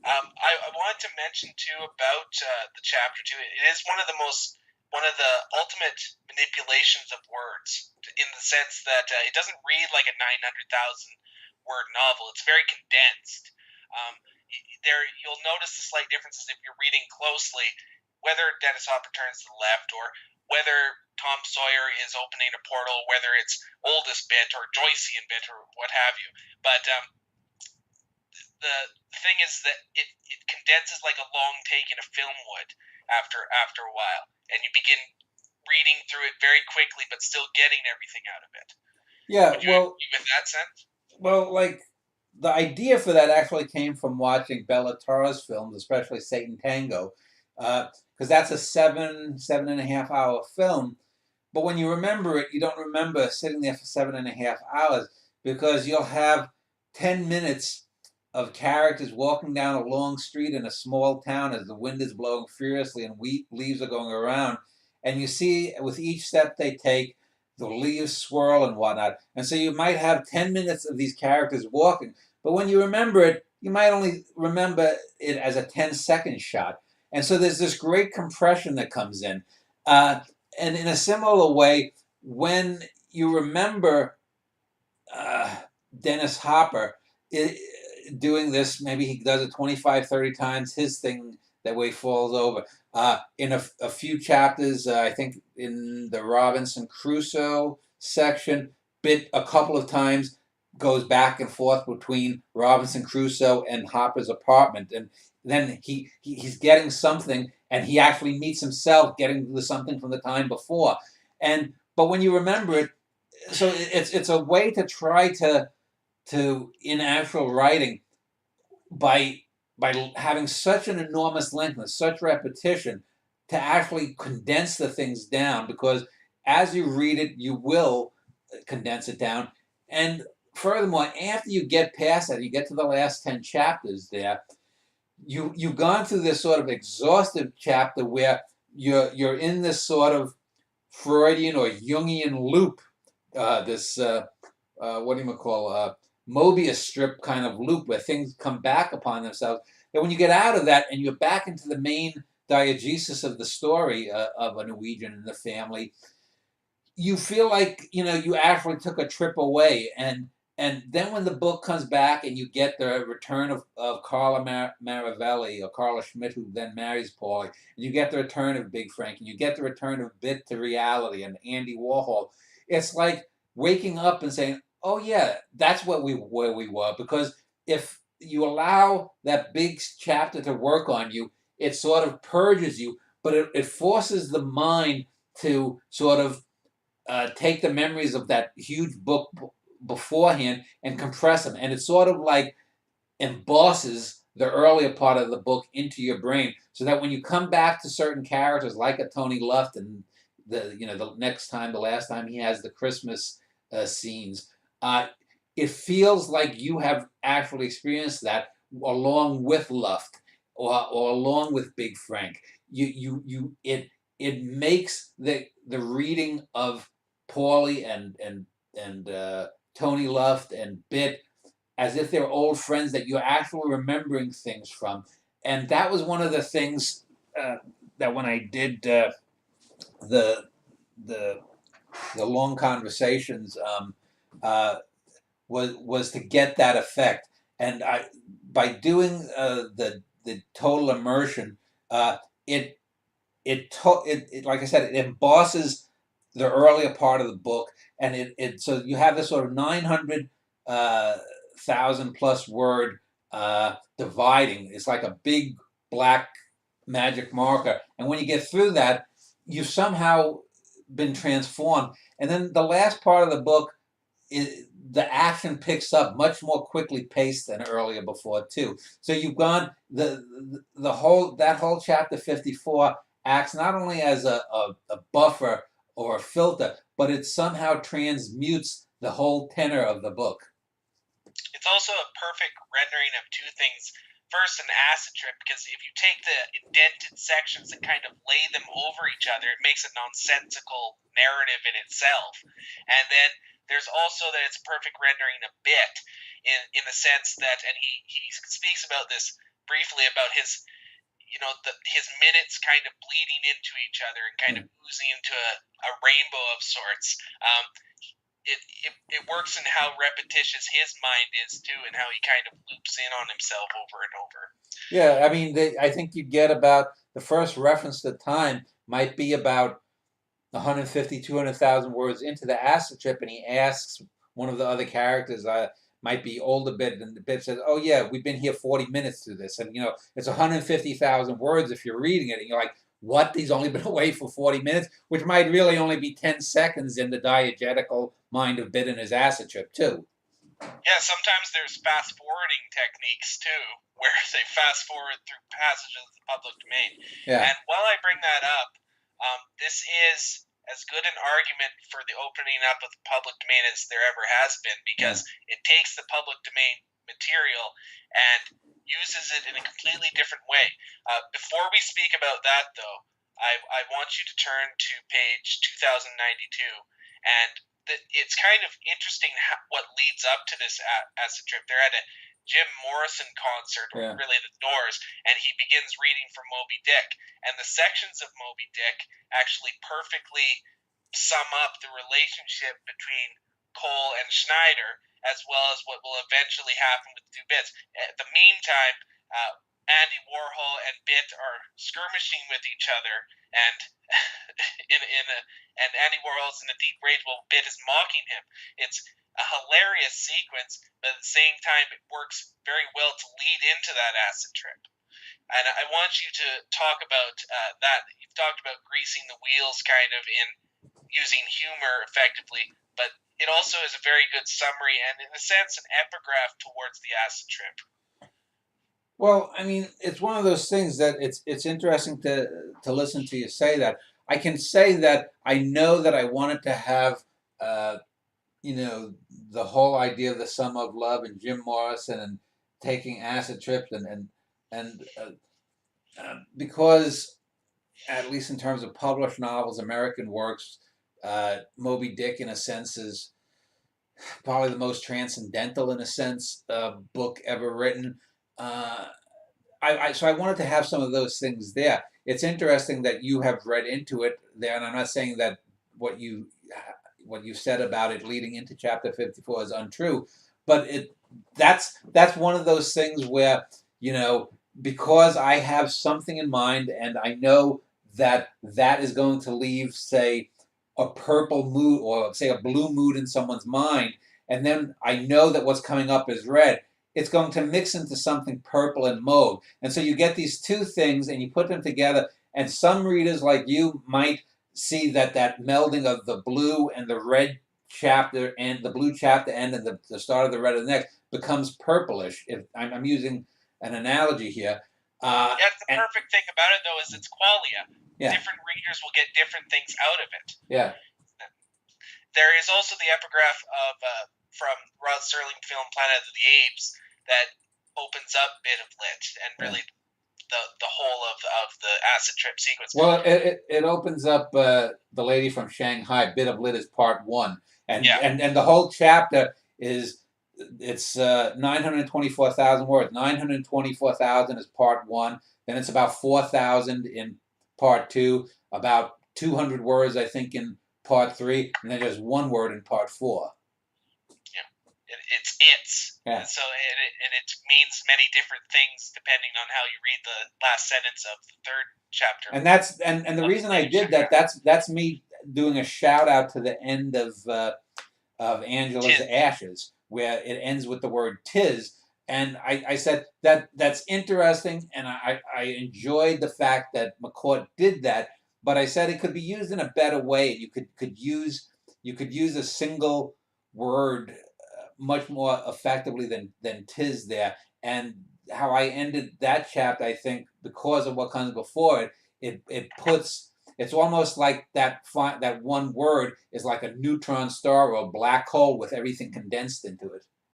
I wanted to mention too about the chapter two. It is one of the ultimate manipulations of words, in the sense that it doesn't read like a 900,000 word novel. It's very condensed. Um, there, you'll notice the slight differences if you're reading closely, whether Dennis Hopper turns to the left or whether Tom Sawyer is opening a portal, whether it's oldest bit or Joycean bit or what have you. But the thing is that it condenses like a long take in a film would after a while, and you begin reading through it very quickly, but still getting everything out of it. Yeah, Would you well, agree with that sense? like the idea for that actually came from watching Bella Tarr's films, especially Satan Tango, because that's a 7.5 hour film. But when you remember it, you don't remember sitting there for 7.5 hours because you'll have 10 minutes of characters walking down a long street in a small town as the wind is blowing furiously and leaves are going around, and you see with each step they take the leaves swirl and whatnot. And so you might have 10 minutes of these characters walking, but when you remember it, you might only remember it as a 10-second shot. And so there's this great compression that comes in. And in a similar way, when you remember uh, Dennis Hopper doing this, maybe he does it 25, 30 times, his thing that way falls over. In a few chapters, I think in the Robinson Crusoe section, bit a couple of times goes back and forth between Robinson Crusoe and Hopper's apartment, and then he's getting something, and he actually meets himself getting the something from the time before. And but when you remember it, so it's a way to try to in actual writing by having such an enormous length and such repetition to actually condense the things down, because as you read it you will condense it down. And furthermore, after you get past that, you get to the last 10 chapters there, you've gone through this sort of exhaustive chapter where you're in this sort of Freudian or Jungian loop, this what do you call Mobius strip kind of loop where things come back upon themselves. And when you get out of that and you're back into the main diegesis of the story of a Norwegian and the family, you feel like you actually took a trip away. And then when the book comes back and you get the return of Carla Maravelli, or Carla Schmidt, who then marries Paulie, and you get the return of Big Frank, and you get the return of Bit to Reality and Andy Warhol, it's like waking up and saying, "Oh yeah, that's where we were." Because if you allow that big chapter to work on you, it sort of purges you, but it forces the mind to sort of take the memories of that huge book beforehand and compress them, and it sort of like embosses the earlier part of the book into your brain, so that when you come back to certain characters like a Tony Luft, and the next time, the last time he has the Christmas scenes, uh, it feels like you have actually experienced that along with Luft, or along with Big Frank. It makes the reading of Paulie and Tony Luft and Bit as if they're old friends that you're actually remembering things from. And that was one of the things that when I did the the the long conversations, was to get that effect. And I by doing the total immersion, uh, it it like I said, it embosses the earlier part of the book, and it so you have this sort of 900 thousand plus word dividing. It's like a big black magic marker, and when you get through that, you've somehow been transformed. And then the last part of the book, the action picks up much more quickly paced than earlier before too. So you've gone the whole that whole chapter 54 acts not only as a buffer or a filter, but it somehow transmutes the whole tenor of the book. It's also a perfect rendering of two things. First, an acid trip, because if you take the indented sections and kind of lay them over each other, it makes a nonsensical narrative in itself. And then there's also that it's a perfect rendering of Bit, in the sense that, and he speaks about this briefly about his his minutes kind of bleeding into each other and kind of oozing into a rainbow of sorts. It works in how repetitious his mind is too, and how he kind of loops in on himself over and over. Yeah, I mean, I think you get about the first reference to time might be about 150, 200,000 words into the acid trip, and he asks one of the other characters, might be older bit, and the bit says, "Oh yeah, we've been here 40 minutes through this," and it's 150,000 words if you're reading it, and you're like, "What? He's only been away for 40 minutes," which might really only be 10 seconds in the diegetical mind of Bit and his acid trip too. Yeah, sometimes there's fast forwarding techniques too, where they fast forward through passages of the public domain. Yeah. And while I bring that up, this is as good an argument for the opening up of the public domain as there ever has been, because it takes the public domain material and uses it in a completely different way. Before we speak about that, though, I want you to turn to page 2092, and it's kind of interesting what leads up to this acid trip. They're at a Jim Morrison concert, or really the Doors, and he begins reading from Moby Dick. And the sections of Moby Dick actually perfectly sum up the relationship between Cole and Schneider, as well as what will eventually happen with the two bits. At the meantime, Andy Warhol and Bit are skirmishing with each other, and and Andy Warhol's in a deep rage while Bit is mocking him. It's a hilarious sequence, but at the same time, it works very well to lead into that acid trip. And I want you to talk about that. You've talked about greasing the wheels, kind of in using humor effectively, but it also is a very good summary and, in a sense, an epigraph towards the acid trip. Well, I mean, it's one of those things that it's interesting to listen to you say that. I can say that I know that I wanted to have, the whole idea of the sum of love and Jim Morrison and taking acid trips and because, at least in terms of published novels, American works, Moby Dick, in a sense, is probably the most transcendental, in a sense, book ever written. So I wanted to have some of those things there. It's interesting that you have read into it there, and I'm not saying that what you said about it leading into chapter 54 is untrue, but that's one of those things where, because I have something in mind and I know that is going to leave, say, a purple mood or say a blue mood in someone's mind, and then I know that what's coming up is red, it's going to mix into something purple and mauve. And so you get these two things and you put them together, and some readers like you might see that melding of the blue and the red chapter and the blue chapter end and the start of the red of the next becomes purplish. If I'm using an analogy here. Yeah, the perfect thing about it, though, is it's qualia. Yeah. Different readers will get different things out of it. Yeah. There is also the epigraph of from Rod Serling film Planet of the Apes that opens up Bit of Lit and really the whole of the acid trip sequence. Well, it opens up the lady from Shanghai. Bit of Lit is part 1, and the whole chapter is 924,000 words. 924,000 is part 1. Then it's about 4,000 in part 2. About 200 words, I think, in part 3, and then there's 1 word in part 4. It's. Yeah. So it means many different things depending on how you read the last sentence of the third chapter. And that's and the reason I did that, that's me doing a shout out to the end of Angela's Ashes, where it ends with the word "tis." And I said that's interesting, and I enjoyed the fact that McCourt did that. But I said it could be used in a better way. You could use a single word much more effectively than "tis" there. And how I ended that chapter, I think, because of what comes before it, it puts. It's almost like that one word is like a neutron star or a black hole with everything condensed into it.